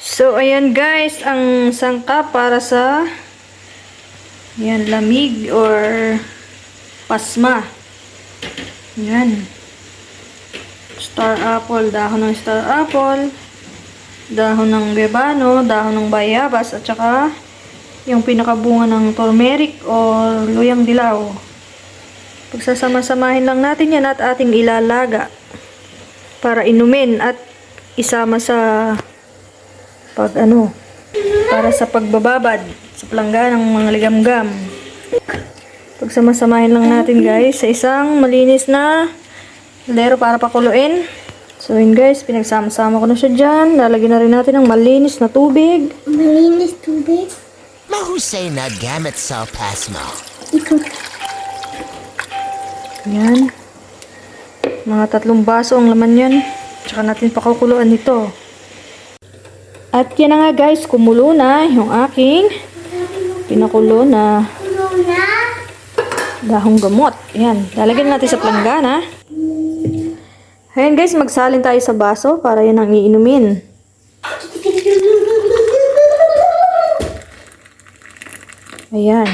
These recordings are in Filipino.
So, ayan guys, ang sangkap para sa yan, lamig or pasma. Yan. Star apple, dahon ng star apple, dahon ng gebano, dahon ng bayabas, at saka yung pinakabunga ng turmeric or luyang dilaw. Pagsasama-samahin lang natin yan at ating ilalaga para inumin at isama sa para sa pagbababad sa planggana ng mga ligamgam. Pagsama-samahin lang natin guys sa isang malinis na kaldero para pakuluin. So yun guys, pinagsama-sama ko na siya dyan. Lalagyan na rin natin ng malinis na tubig. Malinis tubig? Mahusay na gamit sa pasma. Yan. Mga 3 baso ang laman yan. Tsaka natin pakukuluan nito. At yan na nga guys, kumulo na yung aking pinakulo na dahong gamot. Yan, lalagyan natin sa planggana. Ayan guys, magsalin tayo sa baso para yan ang iinumin. Ayan.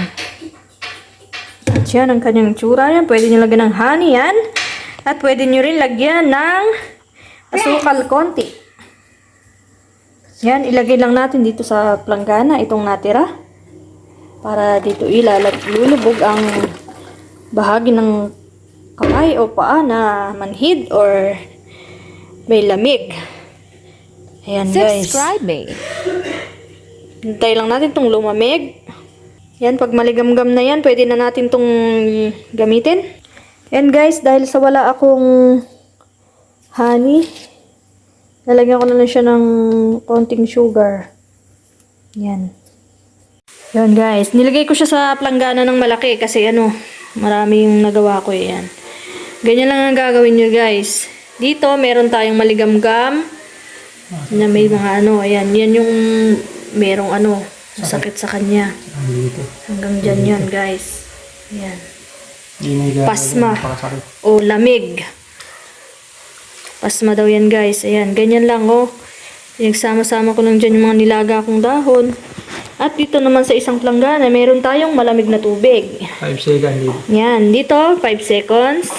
At yan ang kanyang tsura yan. Pwede nyo lagyan ng honey yan. At pwede nyo rin lagyan ng asukal konti. Yan, ilagay lang natin dito sa planggana itong natira. Para dito lulubog ang bahagi ng kamay o paa na manhid or may lamig. Ayan guys. Subscribe me. Hintay lang natin itong lumamig. Yan, pag maligamgam na yan, pwede na natin itong gamitin. Yan guys, dahil sa wala akong honey, lalagyan ko na lang siya ng konting sugar. Yan. Yan guys, nilagay ko siya sa planggana ng malaki kasi marami yung nagawa ko yan. Ganyan lang ang gagawin nyo guys. Dito, meron tayong maligamgam na may mga ayan, yan yung merong masakit sa kanya. Hanggang dyan yan guys. Yan. Pasma o lamig. Pasma daw yan guys. Ayan, ganyan lang Pinagsama-sama ko lang dyan yung mga nilaga kong dahon. At dito naman sa isang planggana, meron tayong malamig na tubig. 5 seconds. Yan, dito 5 seconds.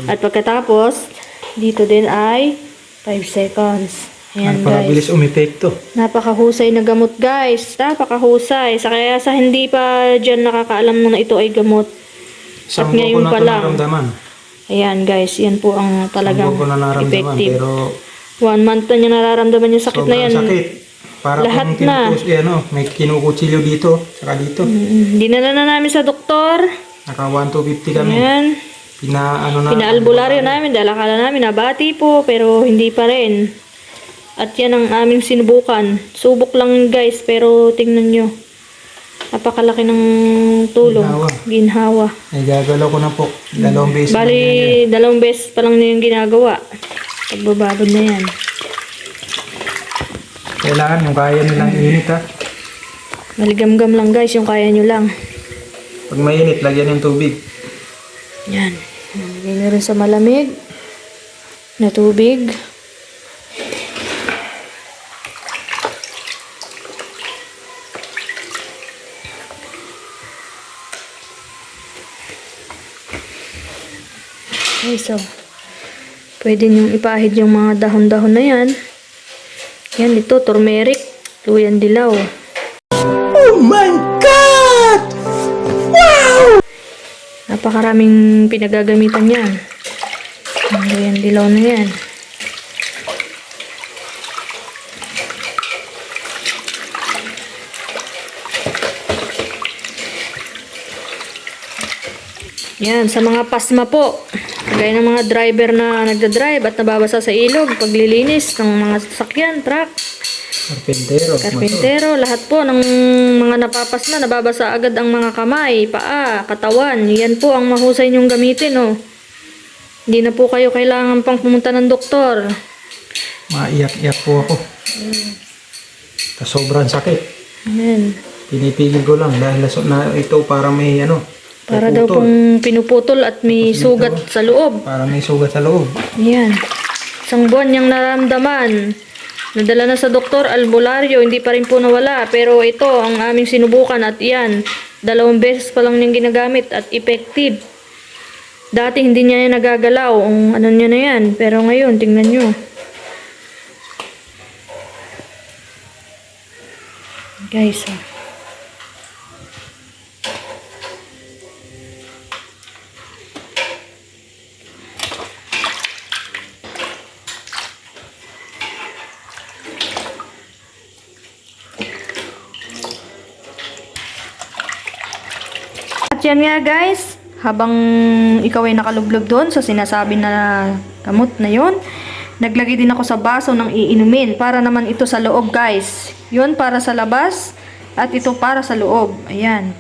At pagkatapos, dito din ay 5 seconds. Ayan Para guys. bilis umepekto. Napakahusay na gamot guys. Napakahusay. Kaya sa hindi pa dyan nakakaalam na ito ay gamot. At ngayon pa lang. Ayan guys, yan po ang talagang effective. Pero 1 month na niya nararamdaman yung sakit na yan. sakit. Para lahat na. May kinukutsilyo dito, saka dito. Dinala na namin sa doktor. Naka 1,250 kami. Ayan. Pinaalbularyo namin. Dahil akala namin nabati po, pero hindi pa rin. At yan ang aming sinubukan. Subok lang guys, pero tingnan nyo. Napakalaki ng tulong. Ginhawa. Ay gagalaw ko na po. 2 beses. Bali, 2 beses pa lang na yung ginagawa. Pagbababad na yan. Kailangan yung kaya nilang init ha. Maligamgam lang guys, yung kaya nyo lang. Pag mainit, lagyan ng tubig. Yan. Lagay na rin sa malamig na tubig. Okay, so pwede nyo ipahid yung mga dahon-dahon na yan. Yan, ito, turmeric, luyang dilaw. Oh my God! Wow! Napakaraming pinagagamitan yan. Ang luyang dilaw na yan. Yan, sa mga pasma po. Kagaya ng mga driver na nagdadrive at nababasa sa ilog, paglilinis ng mga sasakyan, truck, karpintero, lahat po ng mga napapasma, nababasa agad ang mga kamay, paa, katawan. Yan po ang mahusay nyong gamitin, Hindi na po kayo kailangan pang pumunta ng doktor. Maiyak-iyak po ako. Sobrang sakit. Ayan. Pinipigil ko lang dahil na ito para may Para daw pong pinuputol at may sugat sa loob. Para may sugat sa loob. Yan. 1 buwan niyang naramdaman Nadala na sa doktor, albularyo, hindi pa rin po nawala. Pero ito, ang aming sinubukan at yan, 2 beses pa lang niyang ginagamit at effective. Dati hindi niya yan nagagalaw, ang ano niya na yan. Pero ngayon, tingnan nyo. Guys, At yan nga guys, habang ikaw ay nakalublob doon sa sinasabi na gamot na yon, naglagay din ako sa baso ng iinumin para naman ito sa loob guys. Yun para sa labas at ito para sa loob. Ayan.